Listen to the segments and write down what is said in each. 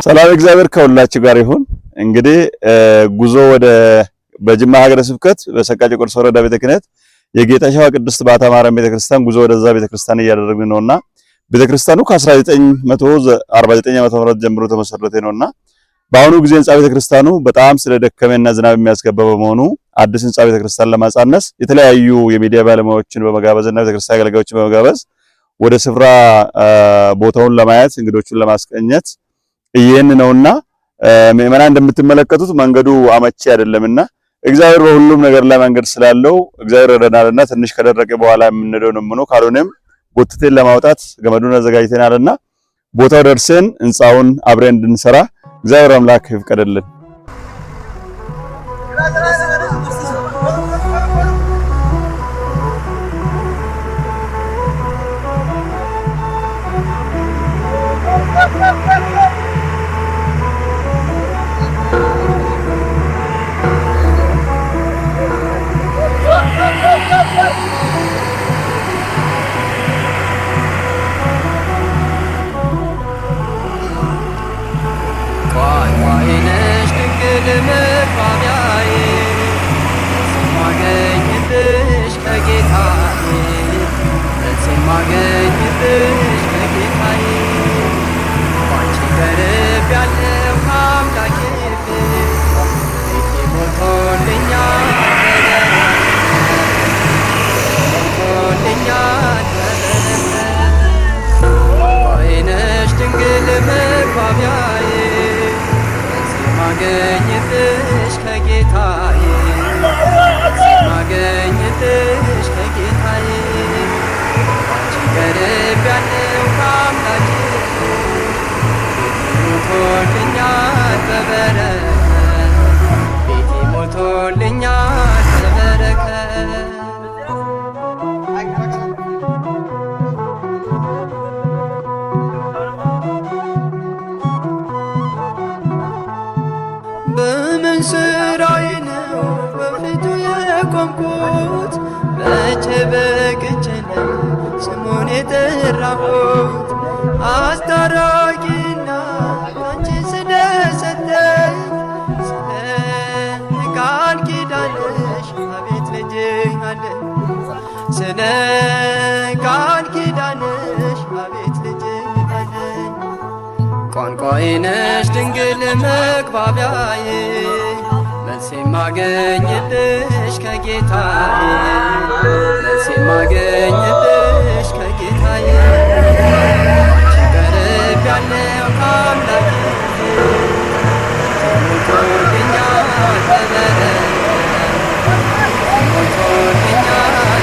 ሰላም እግዚአብሔር ከሁላችሁ ጋር ይሁን። እንግዲህ ጉዞ ወደ በጅማ ሀገረ ስብከት በሰቃቂ ቆርሶ ወረዳ ቤተ ክህነት የጌታሸዋ ቅድስት ባታ ማርያም ቤተክርስቲያን ጉዞ ወደዛ ቤተክርስቲያን እያደረግን ነውና ቤተክርስቲያኑ ከ1949 ዓመተ ምህረት ጀምሮ ተመሰረተ ነውና በአሁኑ ጊዜ ህንጻ ቤተክርስቲያኑ በጣም ስለደከመና ዝናብ የሚያስገባ በመሆኑ አዲስ ህንጻ ቤተክርስቲያን ለማጻነስ የተለያዩ የሚዲያ ባለሙያዎችን በመጋበዝና ቤተክርስቲያን አገልጋዮችን በመጋበዝ ወደ ስፍራ ቦታውን ለማየት እንግዶቹን ለማስቀኘት ይሄን ነውና ምእመናን እንደምትመለከቱት መንገዱ አመቺ አይደለምና እግዚአብሔር በሁሉም ነገር ላይ መንገድ ስላለው እግዚአብሔር ረዳናልና ትንሽ ከደረቀ በኋላ የምንሄደው ነው ካልሆነም ጎትተን ለማውጣት ገመዱን አዘጋጅተናልና ቦታው ደርሰን ህንጻውን አብረን እንድንሰራ እግዚአብሔር አምላክ ይፍቀድልን። በምን ስራዬ ነው በፊቱ የቆምኩት? መቼ በቅቼ ነው ስሙን የጠራሁት? አስታራቂና አንቺ ስለሰጠኝ ስለ ቃል ኪዳንሽ አቤት ልጅ አለ ስለ ቃል ኪዳንሽ አቤት ልጅ አለ ቋንቋዬ ነሽ ድንግል መግባቢያዬ መልስ የማገኝልሽ ከጌታዬ መልስ የማገኝልሽ ከጌታዬ ቀርብ ያለው ከአምላኬ ሞልቶልኛል በበረከት ሞልቶልኛል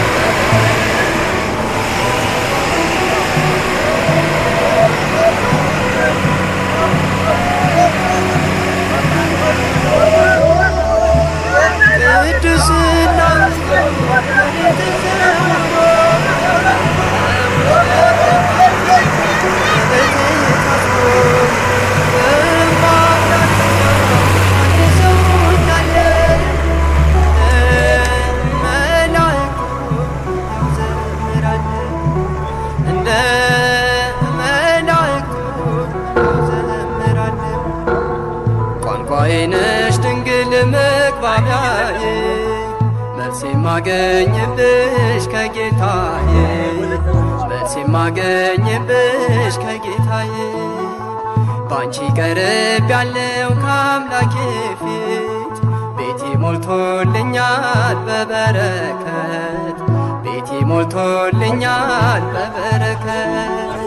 ቋንቋዬነሽ ድንግል መግባቢያዬ መልስ የማገኝብሽ ከጌታዬ መልስ የማገኝብሽ ከጌታዬ ባንቺ ቀርብ ያለው ከአምላኬ ፊት ቤቴ ሞልቶልኛል በበረከት ቤቴ ሞልቶልኛል በበረከት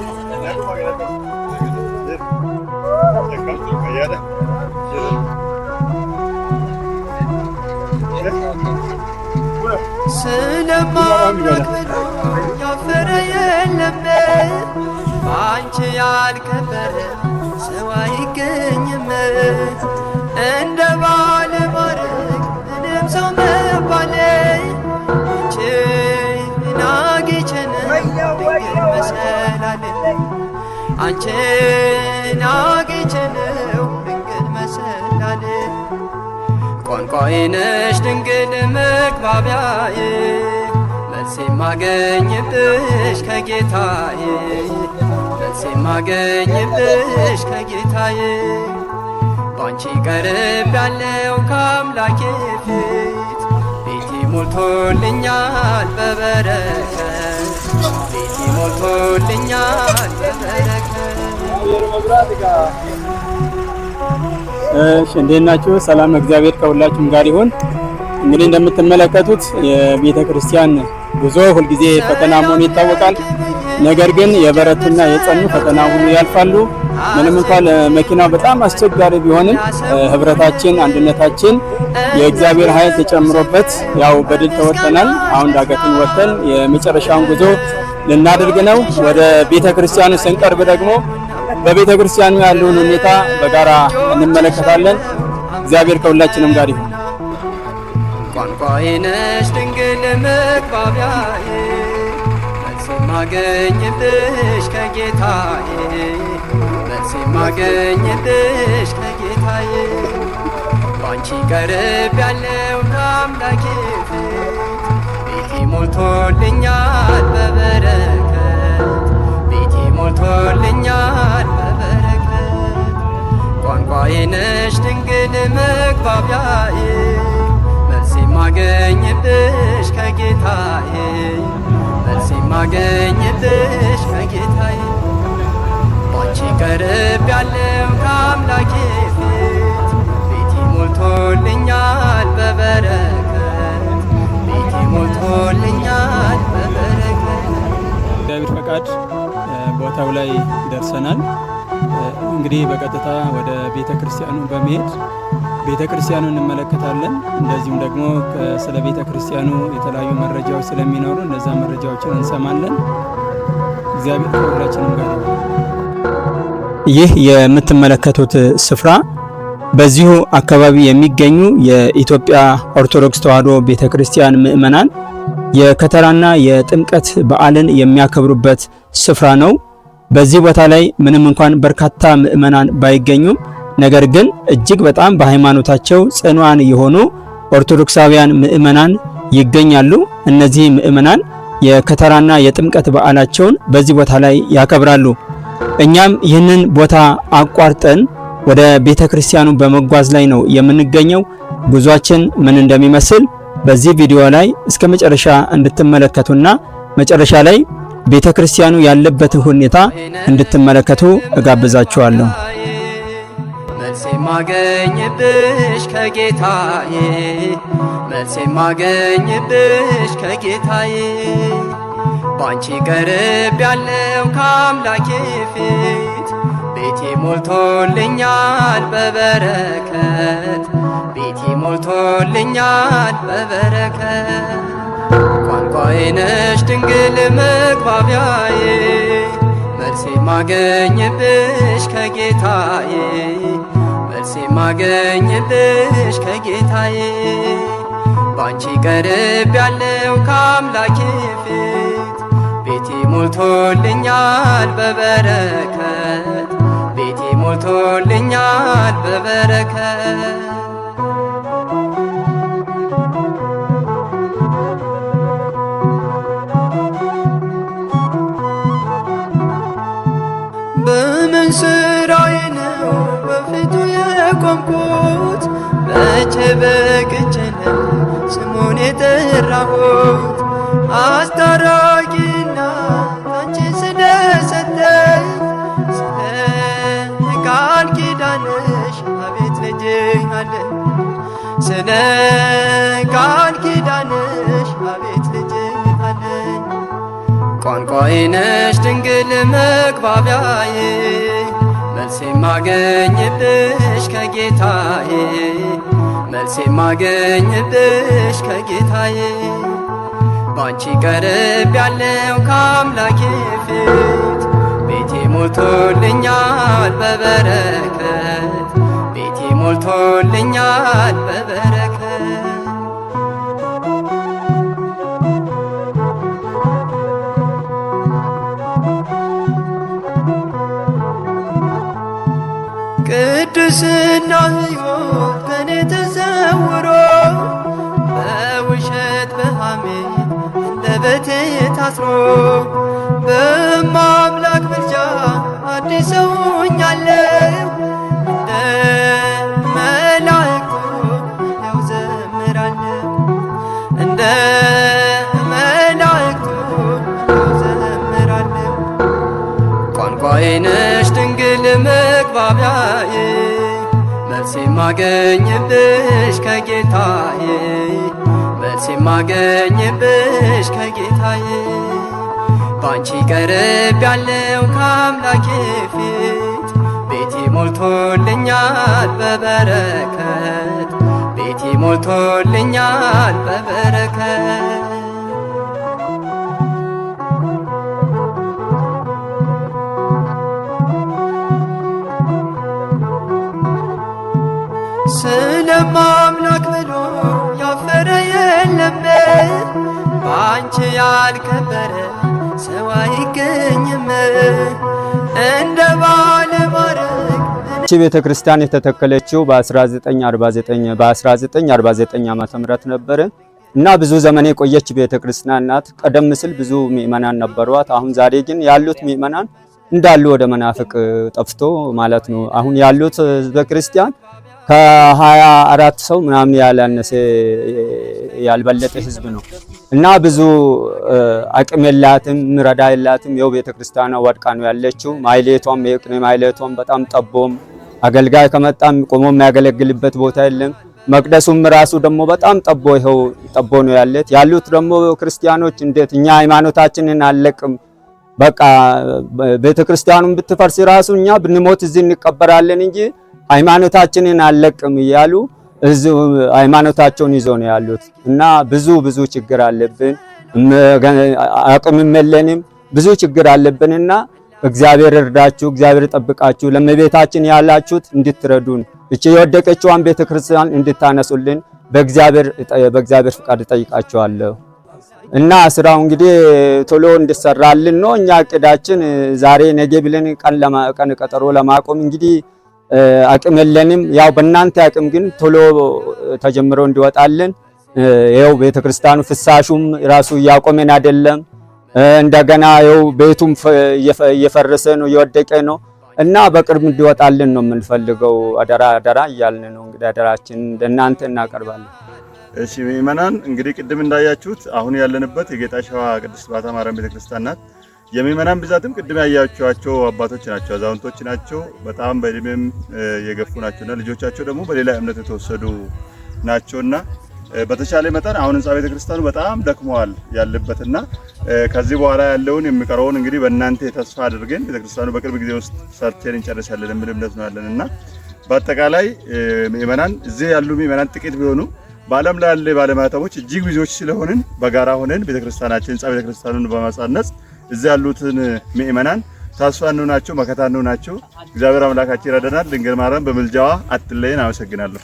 ስለማምላክ ብሎ ያፈረ የለም በአንቺ ያልከበረ ሰው አይገኝም እንደ ባለ ማረግ ምንም ሰው መባሌ አንቺን አግኝቼ ነው ድንግል መሰላሌ አንቺን አግኝቼ ነው ድንግል መሰላሌ ቋንቋዬ ነሽ ድንግል መግባቢያዬ መልስ የማገኝብሽ ከጌታዬ መልስ የማገኝብሽ ከጌታዬ ባንቺ ቀርብ ያለው ከአምላኬ ፊት ቤቴ ሞልቶልኛል በበረከት ቤቴ ሞልቶልኛል በበረከት። እንዴት ናችሁ? ሰላም እግዚአብሔር ከሁላችሁም ጋር ይሁን። እንግዲህ እንደምትመለከቱት የቤተ ክርስቲያን ጉዞ ሁልጊዜ ፈተና መሆኑ ይታወቃል። ነገር ግን የበረቱና የጸኑ ፈተና ሁሉ ያልፋሉ። ምንም እንኳን መኪናው በጣም አስቸጋሪ ቢሆንም ህብረታችን፣ አንድነታችን የእግዚአብሔር ኃይል ተጨምሮበት ያው በድል ተወጥተናል። አሁን ዳገቱን ወጥተን የመጨረሻውን ጉዞ ልናደርግ ነው። ወደ ቤተ ክርስቲያኑ ስንቀርብ ደግሞ በቤተ ክርስቲያኑ ያለውን ሁኔታ በጋራ እንመለከታለን። እግዚአብሔር ከሁላችንም ጋር ይሁን። ቋንቋዬ ነሽ ድንግል መግባቢያዬ መልስ የማገኝብሽ ከጌታዬ መልስ የማገኝብሽ ከጌታዬ ባንቺ ቀርብ ያለው ከአምላኬ ፊት ቤቴ ሞልቶልኛል በበረከት ቤቴ ሞልቶልኛል በበረከት ቋንቋዬ ነሽ ድንግል መግባቢያዬ መልስ የማገኝብሽ ከጌታዬ መልስ የማገኝብሽ ከጌታዬ ባንቺ ቀርብ ያለው ከአምላኬ ፊት ቤቴ ሞልቶልኛል በበረከት ቤቴ ሞልቶልኛል በበረከት። እግዚአብሔር ፈቃድ ቦታው ላይ ደርሰናል። እንግዲህ በቀጥታ ወደ ቤተ ክርስቲያኑ በመሄድ ቤተ ክርስቲያኑን እንመለከታለን። እንደዚሁም ደግሞ ስለ ቤተ ክርስቲያኑ የተለያዩ መረጃዎች ስለሚኖሩ እነዛ መረጃዎችን እንሰማለን። እግዚአብሔር ከሁላችንም ጋር ይሁን። ይህ የምትመለከቱት ስፍራ በዚሁ አካባቢ የሚገኙ የኢትዮጵያ ኦርቶዶክስ ተዋሕዶ ቤተ ክርስቲያን ምእመናን የከተራና የጥምቀት በዓልን የሚያከብሩበት ስፍራ ነው። በዚህ ቦታ ላይ ምንም እንኳን በርካታ ምእመናን ባይገኙም ነገር ግን እጅግ በጣም በሃይማኖታቸው ጽኑዓን የሆኑ ኦርቶዶክሳውያን ምእመናን ይገኛሉ። እነዚህ ምእመናን የከተራና የጥምቀት በዓላቸውን በዚህ ቦታ ላይ ያከብራሉ። እኛም ይህንን ቦታ አቋርጠን ወደ ቤተ ክርስቲያኑ በመጓዝ ላይ ነው የምንገኘው። ጉዟችን ምን እንደሚመስል በዚህ ቪዲዮ ላይ እስከ መጨረሻ እንድትመለከቱና መጨረሻ ላይ ቤተ ክርስቲያኑ ያለበትን ሁኔታ እንድትመለከቱ እጋብዛችኋለሁ። መልስ የማገኝብሽ ከጌታዬ መልስ የማገኝብሽ ከጌታዬ ባንቺ ቀርብ ያለው ከአምላኬ ፊት ቤቴ ሞልቶልኛል በበረከት ቤቴ ሞልቶልኛል በበረከት ቋንቋዬ ነሽ ድንግል መግባቢያዬ መልስ የማገኝብሽ ከጌታዬ መልስ የማገኝብሽ ከጌታዬ ባንቺ ቀርብ ያለው ከአምላኬ ፊት ቤቴ ሞልቶልኛል በበረከት ቤቴ ሞልቶልኛል በበረከት በምን ስራዬ ነው በፊቱ የቆምኩት መቼ በቅቼ ነው ስሙን የጠራሁት አስታራቂና አንቺ ስለሰጠኝ ስለ ቃል ኪዳንሽ አቤት ልጅ አለኝ ስለ ቃል ኪዳንሽ አቤት ልጅ አለኝ ቋንቋዬ ነሽ ድንግል መግባቢያዬ መልስ የማገኝብሽ ከጌታዬ መልስ የማገኝብሽ ከጌታዬ ባንቺ ቀርብ ያለው ከአምላኬ ፊት ቤቴ ሞልቶልኛል በበረከት ቤቴ ሞልቶልኛል በበረከት ቅድስና ሕይወት ከኔ ተሰውሮ በውሸት በሐሜት አንደበት በፊት ታስሮ በማምላክ ምልጃ አዲስ ሰው ሆኛለሁ። እንደ መላእክቱ ያው ዘምራለሁ፣ እንደ መላእክቱ ያው ዘምራለሁ። ቋንቋዬ ነሽ ድንግል መግባቢያዬ፣ መልስ የማገኝብሽ ከጌታዬ፣ መልስ የማገኝብሽ ከጌታዬ። ባንቺ ቀርብ ያለው ከአምላኬ ፊት ቤቴ ሞልቶልኛል በበረከት፣ ቤቴ ሞልቶልኛል በበረከት። ስለማምላክ ብሎ ያፈረ የለም፣ በአንቺ ያልከበረ ሰው አይገኝም። እንደ ባለማረግ እቺ ቤተ ክርስቲያን የተተከለችው በ1949 ዓመተ ምህረት ነበረ እና ብዙ ዘመን የቆየች ቤተ ክርስቲያን ናት። ቀደም ሲል ብዙ ምእመናን ነበሯት። አሁን ዛሬ ግን ያሉት ምእመናን እንዳሉ ወደ መናፍቅ ጠፍቶ ማለት ነው። አሁን ያሉት ቤተ ክርስቲያን ከ24 ሰው ምናምን ያላነሰ ያልበለጠ ህዝብ ነው እና ብዙ አቅም የላትም፣ ምረዳ የላትም። የው ቤተክርስቲያኗ ወድቃ ነው ያለችው። ማይሌቷም የቅኔ ማይሌቷም በጣም ጠቦም፣ አገልጋይ ከመጣም ቆሞ የሚያገለግልበት ቦታ የለም። መቅደሱም ራሱ ደግሞ በጣም ጠቦ ይኸው ጠቦ ነው ያሉት ደግሞ ክርስቲያኖች እንዴት እኛ ሃይማኖታችንን አለቅም፣ በቃ ቤተክርስቲያኑን ብትፈርስ ራሱ እኛ ብንሞት እዚህ እንቀበራለን እንጂ ሃይማኖታችንን አለቅም እያሉ ሃይማኖታቸውን ይዞ ነው ያሉት እና ብዙ ችግር አለብን። አቅምም የለንም፣ ብዙ ችግር አለብንና እግዚአብሔር እርዳችሁ፣ እግዚአብሔር ጠብቃችሁ ለእመቤታችን ያላችሁት እንድትረዱን እቺ የወደቀችዋን ቤተክርስቲያን እንድታነሱልን በእግዚአብሔር ፍቃድ ጠይቃችኋለሁ። እና ስራው እንግዲህ ቶሎ እንድሰራልን ነው እኛ እቅዳችን። ዛሬ ነገ ብለን ቀን ቀጠሮ ለማቆም እንግዲህ አቅም የለንም። ያው በእናንተ አቅም ግን ቶሎ ተጀምሮ እንዲወጣልን ይኸው ቤተክርስቲያኑ ፍሳሹም ራሱ እያቆመን አይደለም። እንደገና ይኸው ቤቱም እየፈረሰ ነው እየወደቀ ነው እና በቅርብ እንዲወጣልን ነው የምንፈልገው። አደራ እያልን ነው እንግዲህ አደራችን ለእናንተ እናቀርባለን። እሺ ምእመናን እንግዲህ ቅድም እንዳያችሁት አሁን ያለንበት የጌታ ሸዋ ቅድስት ባታ ማርያም ቤተክርስቲያን ናት። የምእመናን ብዛትም ቅድም ያያችኋቸው አባቶች ናቸው፣ አዛውንቶች ናቸው። በጣም በእድሜም የገፉ ናቸውና ልጆቻቸው ደግሞ በሌላ እምነት የተወሰዱ ናቸውና በተቻለ መጠን አሁን ህንጻ ቤተክርስቲያኑ በጣም ደክመዋል ያለበትና ከዚህ በኋላ ያለውን የሚቀረውን እንግዲህ በእናንተ ተስፋ አድርገን ቤተክርስቲያኑ በቅርብ ጊዜ ውስጥ ሰርተን እንጨርሳለን የሚል እምነት ነው ያለንና በአጠቃላይ ምእመናን እዚህ ያሉ ምእመናን ጥቂት ቢሆኑ በዓለም ላይ ያለ ባለማተቦች እጅግ ብዙዎች ስለሆንን በጋራ ሆነን ቤተክርስቲያናችን ህንጻ ቤተክርስቲያኑን በማጻነጽ እዚህ ያሉትን ምእመናን ተስፋ እንሆናቸው፣ መከታ እንሆናቸው። እግዚአብሔር አምላካችን ይረዳናል። ድንግል ማርያም በምልጃዋ አትለየን። አመሰግናለሁ።